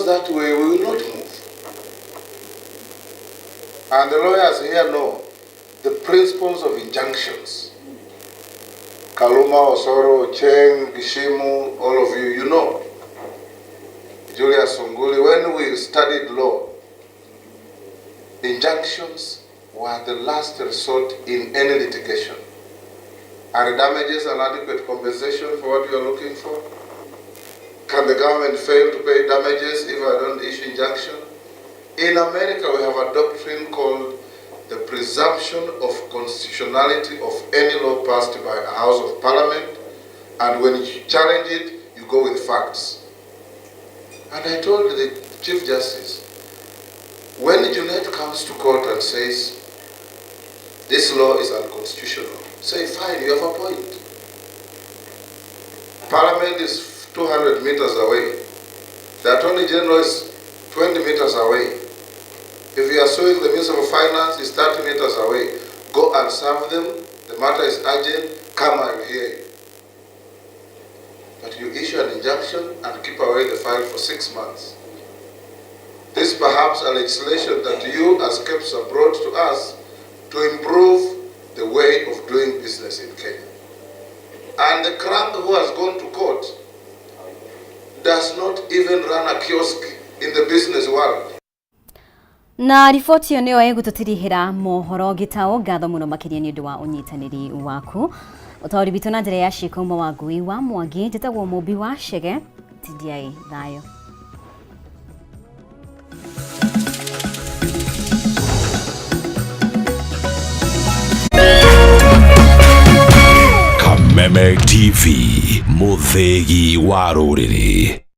that way, we will not move. And the lawyers here know the principles of injunctions. Kaluma, Osoro, Cheng, Gishimu, all of you, you know. Julius Sunguli, when we studied law, injunctions were the last resort in any litigation. Are damages an adequate compensation for what you are looking for? Can the government fail to pay damages if I don't issue injunction? In America, we have a doctrine called the presumption of constitutionality of any law passed by a House of Parliament, and when you challenge it, you go with facts. And I told the Chief Justice, when Junet comes to court and says, this law is unconstitutional, say, fine, you have a point. Parliament is 200 meters away. The Attorney General is 20 meters away. If you are suing the Minister of Finance, is 30 meters away. Go and serve them. The matter is urgent. Come, I will hear you. But you issue an injunction and keep away the file for 6 months. This is perhaps a legislation that you as KEPSA brought to us to improve the way of doing business in Kenya. And the crank who has gone to court does not even run a kiosk in the business world. Na ripoti yo niyo egututirihira mohoro gitao gatho muno makiria ni ndwa unyitaniri waku utauri bitu na njira ya shiko mo wagui wa Mwangi njitagwo Mubi wa Chege TDI thayo Kameme TV Muthegi wa Ruriri.